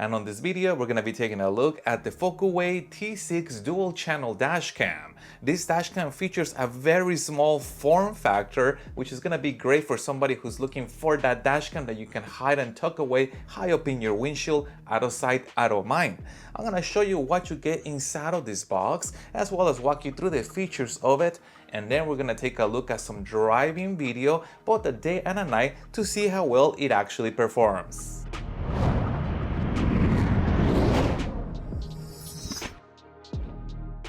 And on this video, we're going to be taking a look at the Focuway T6 dual channel dashcam. This dashcam features a very small form factor, which is going to be great for somebody who's looking for that dashcam that you can hide and tuck away high up in your windshield, out of sight, out of mind. I'm going to show you what you get inside of this box, as well as walk you through the features of it. And then we're going to take a look at some driving video, both at day and at night, to see how well it actually performs.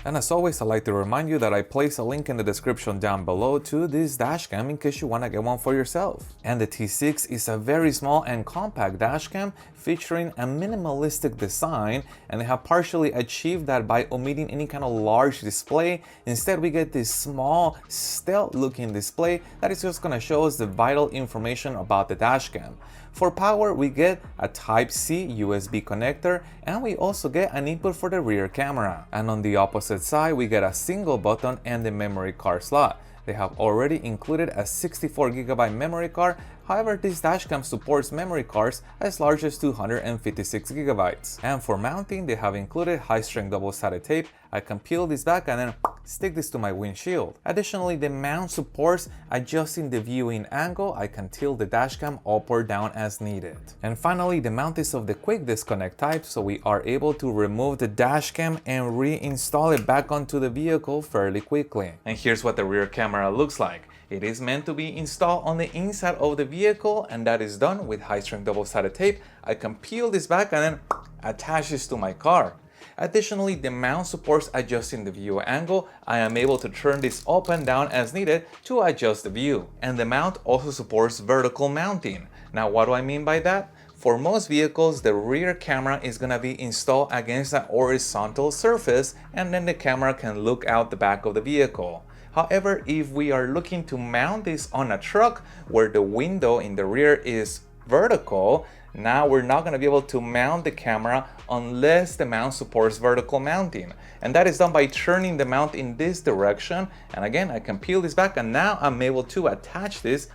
And as always, I'd like to remind you that I place a link in the description down below to this dashcam in case you want to get one for yourself. And the T6 is a very small and compact dashcam featuring a minimalistic design, and they have partially achieved that by omitting any kind of large display. Instead, we get this small, stealth looking display that is just going to show us the vital information about the dashcam. For power, we get a Type-C USB connector, and we also get an input for the rear camera. And on the opposite side, we get a single button and the memory card slot. They have already included a 64GB memory card. However, this dashcam supports memory cards as large as 256GB. And for mounting, they have included high-strength double-sided tape. I can peel this back and then stick this to my windshield. Additionally, the mount supports adjusting the viewing angle. I can tilt the dashcam up or down as needed. And finally, the mount is of the quick disconnect type, so we are able to remove the dashcam and reinstall it back onto the vehicle fairly quickly. And here's what the rear camera looks like. It is meant to be installed on the inside of the vehicle, and that is done with high-strength double-sided tape. I can peel this back and then attach this to my car. Additionally, the mount supports adjusting the view angle. I am able to turn this up and down as needed to adjust the view. And the mount also supports vertical mounting. Now, what do I mean by that? For most vehicles, the rear camera is going to be installed against a horizontal surface, and then the camera can look out the back of the vehicle. However, if we are looking to mount this on a truck where the window in the rear is vertical, now we're not going to be able to mount the camera unless the mount supports vertical mounting. And that is done by turning the mount in this direction. And again, I can peel this back, and now I'm able to attach this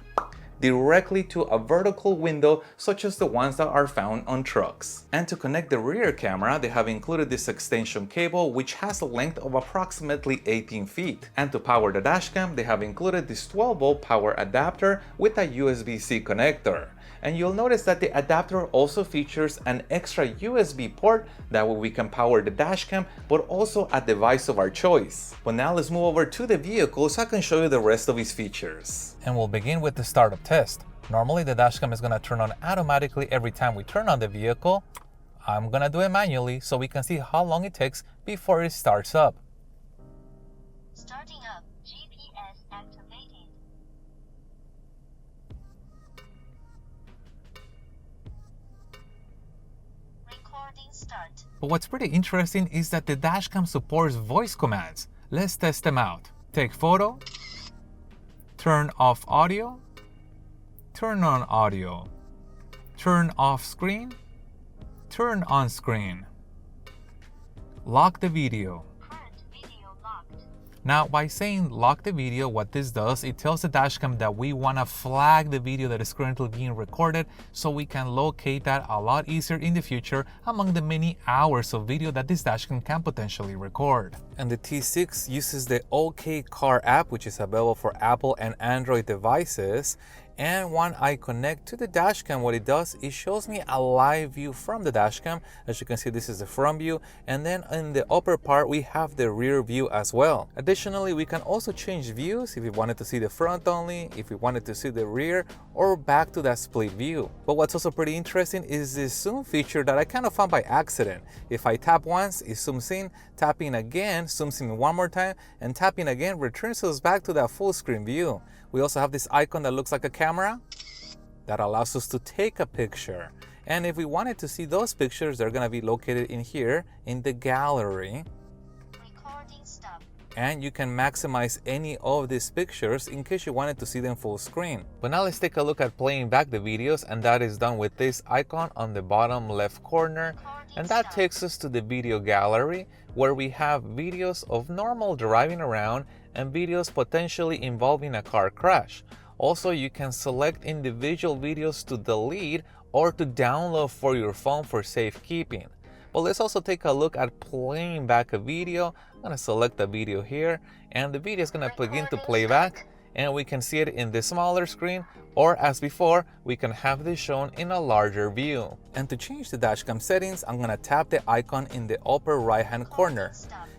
directly to a vertical window, such as the ones that are found on trucks. And to connect the rear camera, they have included this extension cable, which has a length of approximately 18 feet. And to power the dashcam, they have included this 12-volt power adapter with a USB-C connector. And you'll notice that the adapter also features an extra USB port. That way we can power the dashcam, but also a device of our choice. But now let's move over to the vehicle so I can show you the rest of its features. And we'll begin with the startup test. Normally the dashcam is going to turn on automatically every time we turn on the vehicle. I'm going to do it manually so we can see how long it takes before it starts up. Starting up, GPS activated. Recording start. But what's pretty interesting is that the dashcam supports voice commands. Let's test them out. Take photo, turn off audio, turn on audio, turn off screen, turn on screen, lock the video. Current video locked. Now, by saying lock the video, what this does, it tells the dashcam that we want to flag the video that is currently being recorded so we can locate that a lot easier in the future among the many hours of video that this dashcam can potentially record. And the T6 uses the OK Car app, which is available for Apple and Android devices. And when I connect to the dashcam, what it does, it shows me a live view from the dashcam. As you can see, this is the front view, and then in the upper part we have the rear view as well. Additionally, we can also change views if we wanted to see the front only, if we wanted to see the rear, or back to that split view. But what's also pretty interesting is this zoom feature that I kind of found by accident. If I tap once, it zooms in, tapping again zooms in one more time, and tapping again returns us back to that full screen view. We also have this icon that looks like a camera that allows us to take a picture. And if we wanted to see those pictures, they're going to be located in here in the gallery. Recording stop. And you can maximize any of these pictures in case you wanted to see them full screen. But now let's take a look at playing back the videos, and that is done with this icon on the bottom left corner. And that takes us to the video gallery, where we have videos of normal driving around and videos potentially involving a car crash. Also, you can select individual videos to delete or to download for your phone for safekeeping. But let's also take a look at playing back a video. I'm gonna select the video here, and the video is gonna begin to play back, and we can see it in the smaller screen, or as before, we can have this shown in a larger view. And to change the dashcam settings, I'm gonna tap the icon in the upper right hand corner.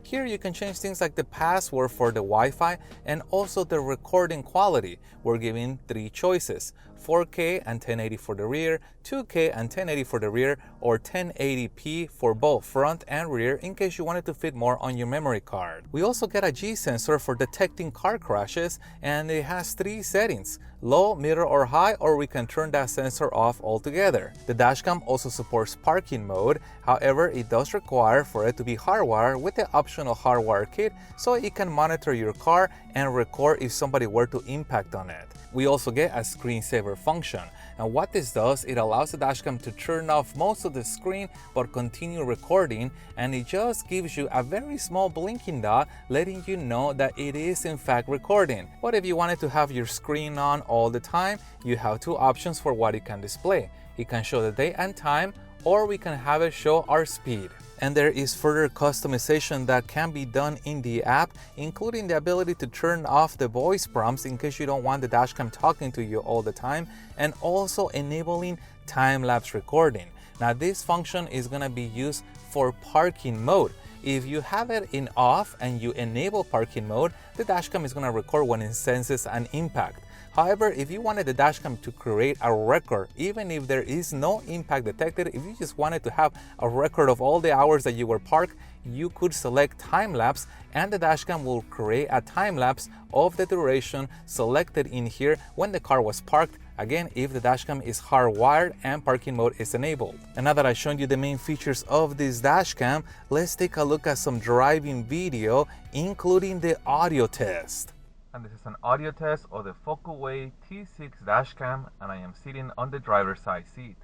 Here you can change things like the password for the Wi-Fi and also the recording quality. We're giving 3 choices: 4K and 1080 for the rear, 2K and 1080 for the rear, or 1080p for both front and rear in case you wanted to fit more on your memory card. We also get a G sensor for detecting car crashes, and it has 3 settings: low, middle, or high, or we can turn that sensor off altogether. The dashcam also supports parking mode. However, it does require for it to be hardwired with the optional hardwire kit so it can monitor your car and record if somebody were to impact on it. We also get a screensaver function, and what this does, it allows the dashcam to turn off most of the screen but continue recording, and it just gives you a very small blinking dot letting you know that it is in fact recording. But if you wanted to have your screen on all the time, you have 2 options for what it can display. It can show the date and time, or we can have it show our speed. And there is further customization that can be done in the app, including the ability to turn off the voice prompts in case you don't want the dashcam talking to you all the time, and also enabling time-lapse recording. Now this function is going to be used for parking mode. If you have it in off and you enable parking mode, the dashcam is going to record when it senses an impact. However, if you wanted the dashcam to create a record, even if there is no impact detected, if you just wanted to have a record of all the hours that you were parked, you could select time lapse, and the dashcam will create a time lapse of the duration selected in here when the car was parked. Again, if the dashcam is hardwired and parking mode is enabled. And now that I've shown you the main features of this dashcam, let's take a look at some driving video, including the audio test. And this is an audio test of the Focuway T6 dashcam, and I am sitting on the driver's side seat.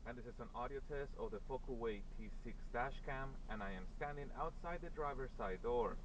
And this is an audio test of the Focuway T6 dashcam, and I am standing outside the driver's side door.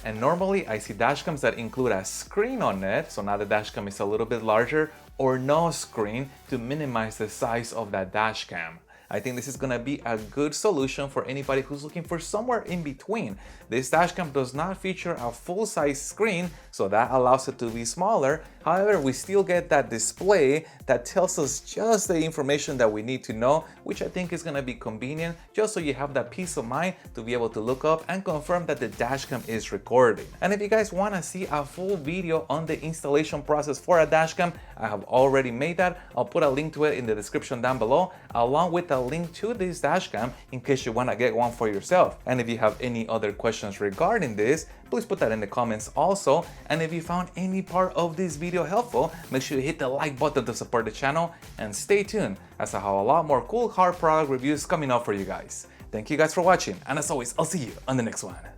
And normally I see dashcams that include a screen on it, so now the dashcam is a little bit larger, or no screen to minimize the size of that dashcam. I think this is gonna be a good solution for anybody who's looking for somewhere in between. This dashcam does not feature a full-size screen, so that allows it to be smaller. However, we still get that display that tells us just the information that we need to know, which I think is going to be convenient, just so you have that peace of mind to be able to look up and confirm that the dashcam is recording. And if you guys want to see a full video on the installation process for a dashcam, I have already made that. I'll put a link to it in the description down below, along with a link to this dashcam in case you want to get one for yourself. And if you have any other questions regarding this, please put that in the comments also. And if you found any part of this video helpful, make sure you hit the like button to support the channel, and stay tuned as I have a lot more cool car product reviews coming up for you guys. Thank you guys for watching, and as always, I'll see you on the next one.